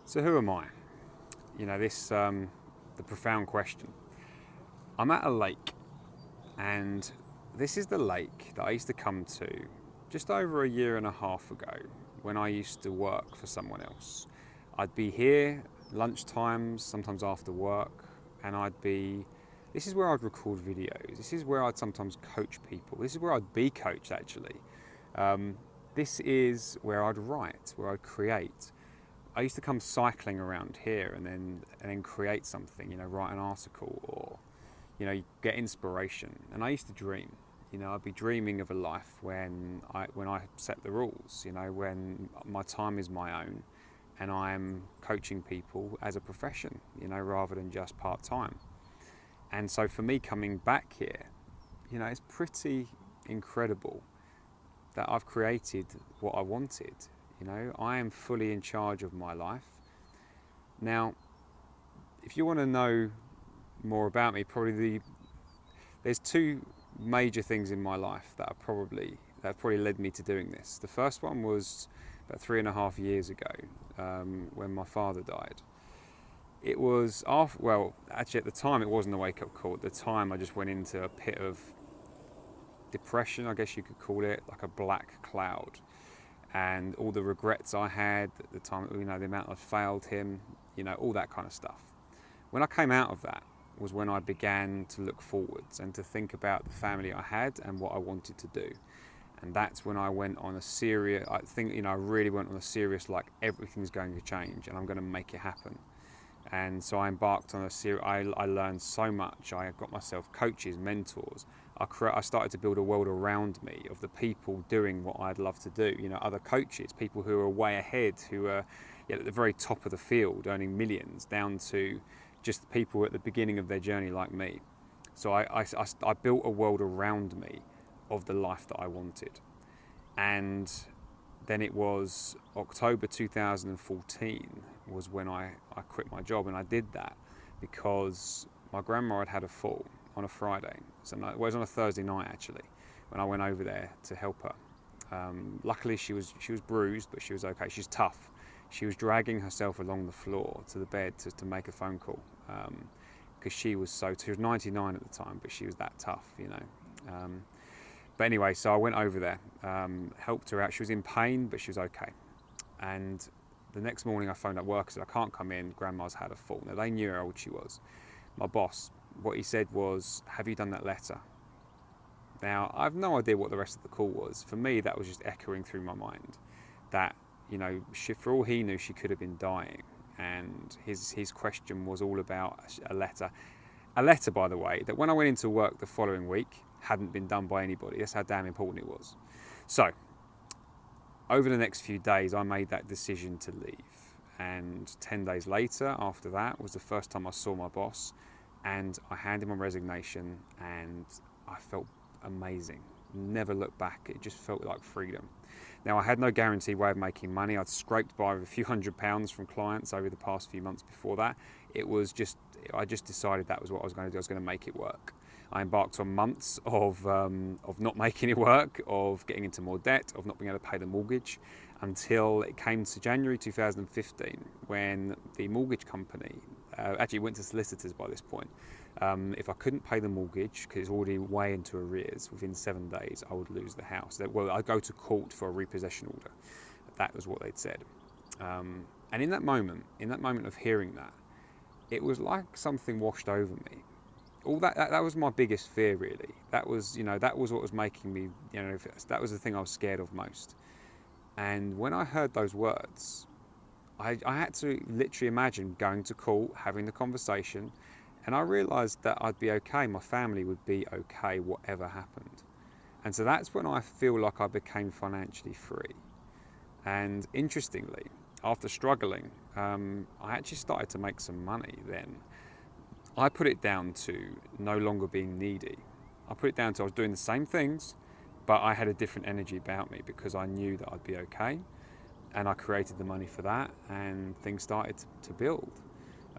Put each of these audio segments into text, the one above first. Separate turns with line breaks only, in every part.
So who am I? This the profound question. I'm at a lake, and this is the lake that I used to come to just over a year and a half ago when I used to work for someone else. I'd be here lunch times, sometimes after work, and this is where I'd record videos. This is where I'd sometimes coach people. This is where I'd be coached actually. This is where I'd write, where I'd create. I used to come cycling around here and then create something, write an article or, get inspiration. And I used to dream, I'd be dreaming of a life when I set the rules, when my time is my own and I'm coaching people as a profession, rather than just part-time. And so for me coming back here, it's pretty incredible that I've created what I wanted. I am fully in charge of my life. Now, if you want to know more about me, there's two major things in my life that have probably led me to doing this. The first one was about 3.5 years ago, when my father died. It was actually at the time it wasn't a wake-up call. At the time I just went into a pit of depression, I guess you could call it, like a black cloud. And all the regrets I had at the time, the amount I failed him, all that kind of stuff. When I came out of that was when I began to look forwards and to think about the family I had and what I wanted to do. And that's when I went on I really went on a serious, like, everything's going to change and I'm going to make it happen. And so I embarked on a series. I learned so much. I got myself coaches, mentors. I started to build a world around me of the people doing what I'd love to do. Other coaches, people who are way ahead, who are at the very top of the field, earning millions, down to just people at the beginning of their journey like me. So I built a world around me of the life that I wanted. And then it was October 2014 was when I quit my job, and I did that because my grandma had a fall on a Friday. It was on a Thursday night actually, when I went over there to help her. Luckily she was bruised, but she was okay. She's tough. She was dragging herself along the floor to the bed to make a phone call, because she was 99 at the time, but she was that tough, But anyway, so I went over there, helped her out. She was in pain, but she was okay. And the next morning I phoned up work and said, I can't come in, Grandma's had a fall. Now they knew how old she was. My boss, what he said was, have you done that letter? Now, I have no idea what the rest of the call was. For me, that was just echoing through my mind that, for all he knew, she could have been dying. And his question was all about a letter. A letter, by the way, that when I went into work the following week, hadn't been done by anybody. That's how damn important it was. So, over the next few days, I made that decision to leave. And 10 days later, after that, was the first time I saw my boss. And I handed my resignation, and I felt amazing. Never looked back. It just felt like freedom. Now, I had no guaranteed way of making money. I'd scraped by with a few £100s from clients over the past few months before that. I just decided that was what I was going to do. I was going to make it work. I embarked on months of not making it work, of getting into more debt, of not being able to pay the mortgage, until it came to January 2015, when the mortgage company actually went to solicitors by this point. If I couldn't pay the mortgage, because it's already way into arrears, within 7 days I would lose the house. I'd go to court for a repossession order. That was what they'd said. And in that moment of hearing that, it was like something washed over me. All that was my biggest fear, really. That was what was making me, that was the thing I was scared of most. And when I heard those words, I had to literally imagine going to court, having the conversation, and I realised that I'd be okay. My family would be okay, whatever happened. And so that's when I feel like I became financially free. And interestingly, after struggling, I actually started to make some money then. I put it down to no longer being needy. I put it down to I was doing the same things, but I had a different energy about me because I knew that I'd be okay. And I created the money for that, and things started to build.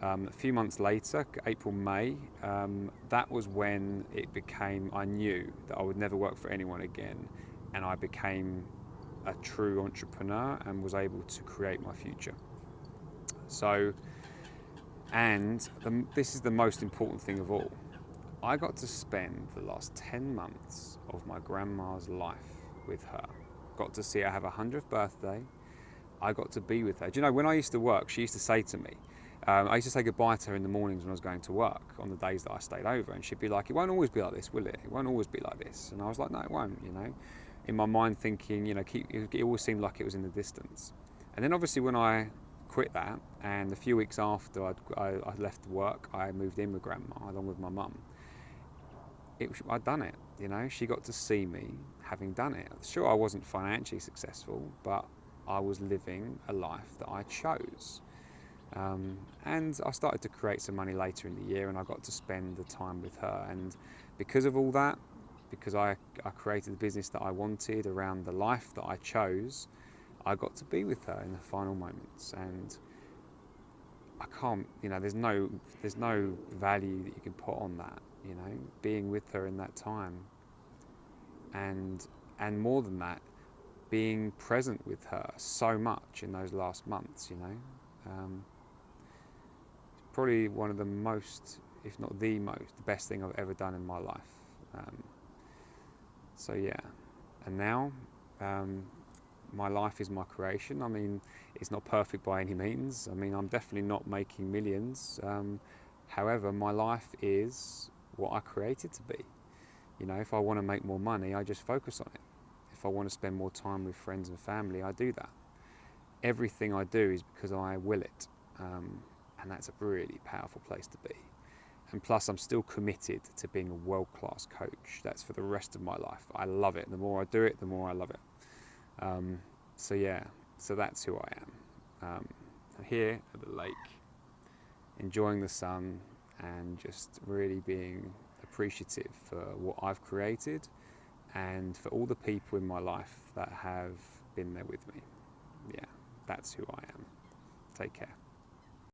A few months later, April, May, that was when I knew that I would never work for anyone again, and I became a true entrepreneur and was able to create my future. So, this is the most important thing of all. I got to spend the last 10 months of my grandma's life with her. Got to see her have a 100th birthday. I got to be with her. Do you know, when I used to work, she used to say to me, I used to say goodbye to her in the mornings when I was going to work on the days that I stayed over, and she'd be like, "It won't always be like this, will it? It won't always be like this." And I was like, "No, it won't," you know. In my mind thinking, you know, it always seemed like it was in the distance. And then obviously when I quit that, and a few weeks after I left work, I moved in with grandma along with my mum. I'd done it, you know. She got to see me having done it. Sure, I wasn't financially successful, but I was living a life that I chose. And I started to create some money later in the year, and I got to spend the time with her. And because of all that, because I created the business that I wanted around the life that I chose, I got to be with her in the final moments. And I can't, you know, there's no value that you can put on that, you know, being with her in that time. And more than that, being present with her so much in those last months, you know. Probably one of the most, if not the best thing I've ever done in my life. So yeah, and now my life is my creation. I mean, it's not perfect by any means. I mean, I'm definitely not making millions. However, my life is what I created to be. You know, if I want to make more money, I just focus on it. If I want to spend more time with friends and family, I do that. Everything I do is because I will it. And that's a really powerful place to be. And plus, I'm still committed to being a world-class coach. That's for the rest of my life. I love it. The more I do it, the more I love it. So yeah, so that's who I am. Here at the lake, enjoying the sun and just really being appreciative for what I've created and for all the people in my life that have been there with me. Yeah, that's who I am. Take care.